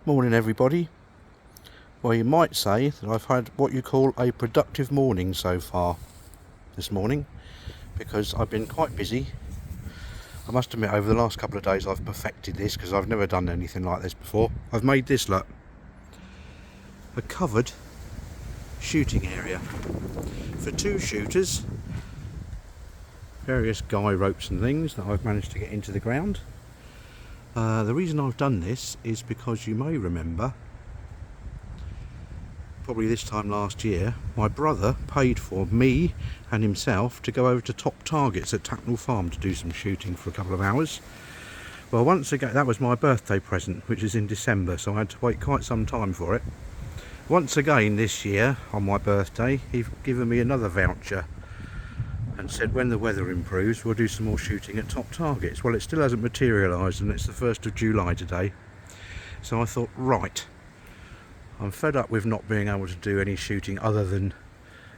Morning everybody. Well, you might say that I've had what you call a productive morning so far this morning, because I've been quite busy. I must admit, over the last couple of days I've perfected this, because I've never done anything like this before. I've made this, look, a covered shooting area for 2 shooters, various guy ropes and things that I've managed to get into the ground. The reason I've done this is because you may remember, probably this time last year, my brother paid for me and himself to go over to Top Targets at Tacknell Farm to do some shooting for a couple of hours. Well, once again, that was my birthday present, which is in December, so I had to wait quite some time for it. Once again this year, on my birthday, he's given me another voucher and said when the weather improves we'll do some more shooting at Top Targets. Well, it still hasn't materialised, and it's the 1st of July today, so I thought, right, I'm fed up with not being able to do any shooting other than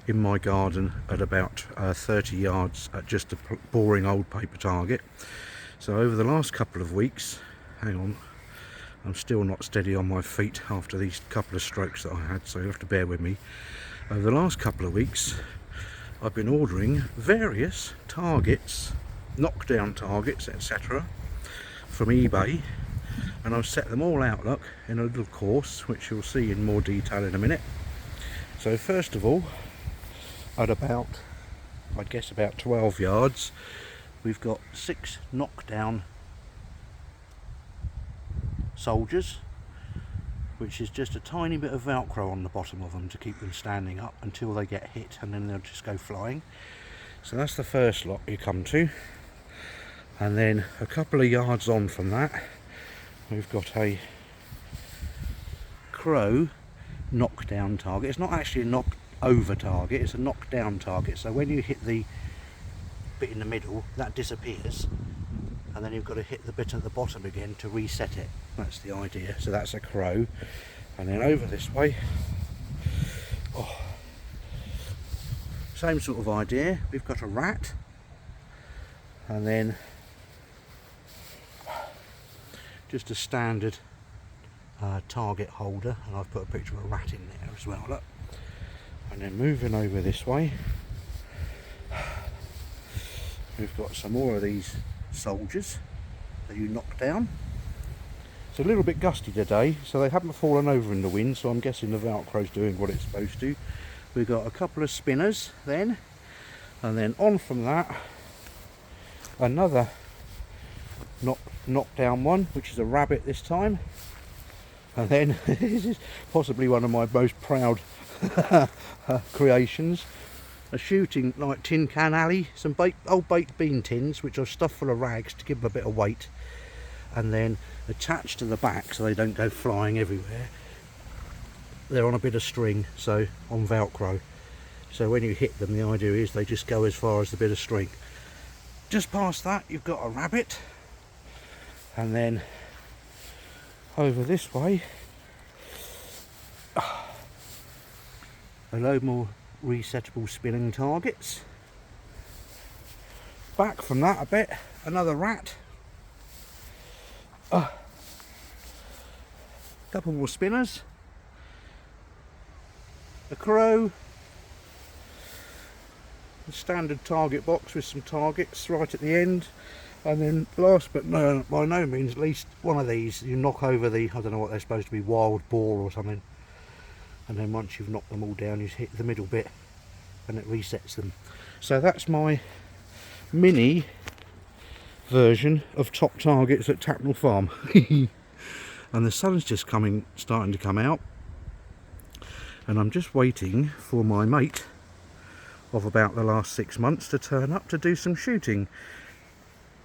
in my garden at about 30 yards at just a boring old paper target. So over the last couple of weeks, hang on, I'm still not steady on my feet after these couple of strokes that I had, so you'll have to bear with me. Over the last couple of weeks I've been ordering various targets, knockdown targets, etc. from eBay, and I've set them all out, look, in a little course which you'll see in more detail in a minute. So first of all, at about, I'd guess about 12 yards, we've got 6 knockdown soldiers, which is just a tiny bit of velcro on the bottom of them to keep them standing up until they get hit, and then they'll just go flying. So that's the first lot you come to, and then a couple of yards on from that we've got a crow knockdown target. It's not actually a knock over target, it's a knockdown target, so when you hit the bit in the middle that disappears, and then you've got to hit the bit at the bottom again to reset it. That's the idea. So that's a crow. And then over this way, same sort of idea, we've got a rat, and then just a standard target holder, and I've put a picture of a rat in there as well, look. And then moving over this way, we've got some more of these soldiers that you knock down. It's a little bit gusty today, so they haven't fallen over in the wind, so I'm guessing the velcro's doing what it's supposed to. We've got a couple of spinners then, and then on from that another knockdown one, which is a rabbit this time, and then this is possibly one of my most proud creations, a shooting like tin can alley, some old baked bean tins which are stuffed full of rags to give them a bit of weight, and then attached to the back so they don't go flying everywhere, they're on a bit of string, so on velcro, so when you hit them the idea is they just go as far as the bit of string. Just past that you've got a rabbit, and then over this way a load more resettable spinning targets. Back from that a bit, another rat, couple more spinners, a crow, a standard target box with some targets right at the end, and then last but by no means least, one of these you knock over the, I don't know what they're supposed to be, wild boar or something, and then once you've knocked them all down you hit the middle bit and it resets them. So that's my mini version of Top Targets at Tacknell Farm. And the sun's just starting to come out, and I'm just waiting for my mate of about the last 6 months to turn up to do some shooting.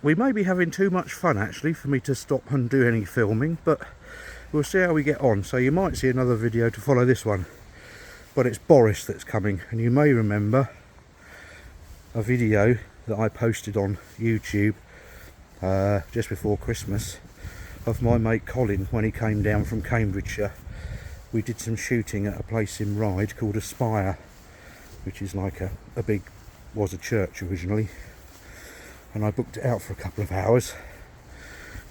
We may be having too much fun actually for me to stop and do any filming, but we'll see how we get on. So you might see another video to follow this one, but it's Boris that's coming, and you may remember a video that I posted on YouTube just before Christmas of my mate Colin when he came down from Cambridgeshire. We did some shooting at a place in Ryde called Aspire, which is like was a church originally, and I booked it out for a couple of hours,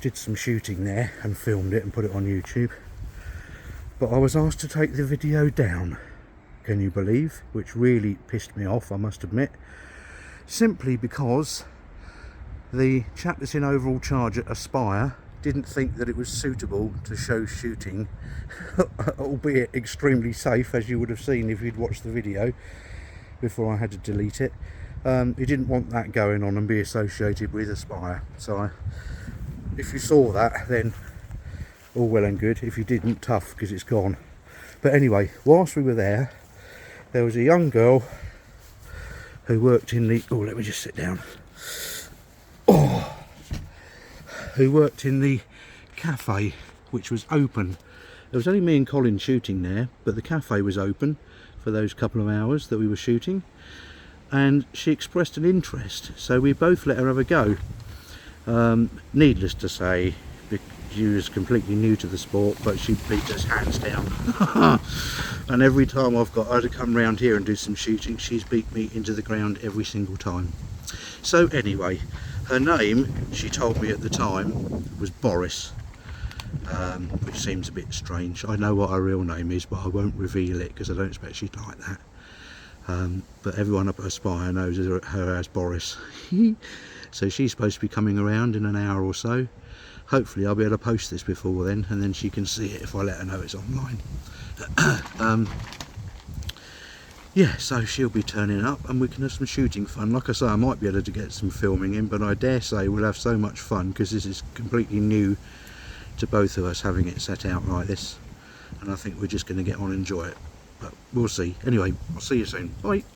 did some shooting there and filmed it and put it on YouTube. But I was asked to take the video down, can you believe? Which really pissed me off, I must admit. Simply because the chap that's in overall charge at Aspire didn't think that it was suitable to show shooting, albeit extremely safe, as you would have seen if you'd watched the video before I had to delete it. He didn't want that going on and be associated with Aspire. So if you saw that, then all well and good. If you didn't, tough, because it's gone. But anyway, whilst we were there, there was a young girl who worked in the... oh, let me just sit down. Oh, who worked in the cafe, which was open. There was only me and Colin shooting there, but the cafe was open for those couple of hours that we were shooting, and she expressed an interest, so we both let her have a go. Needless to say, she was completely new to the sport, but she beat us hands down. And every time I've got her to come round here and do some shooting, she's beat me into the ground every single time. So anyway, her name, she told me at the time, was Boris, which seems a bit strange. I know what her real name is, but I won't reveal it because I don't expect she'd like that. But everyone up at Aspire knows her as Boris. So she's supposed to be coming around in an hour or so. Hopefully I'll be able to post this before then, and then she can see it if I let her know it's online. Yeah, so she'll be turning up and we can have some shooting fun. Like I say, I might be able to get some filming in, but I dare say we'll have so much fun because this is completely new to both of us, having it set out like this. And I think we're just going to get on and enjoy it. But we'll see. Anyway, I'll see you soon. Bye.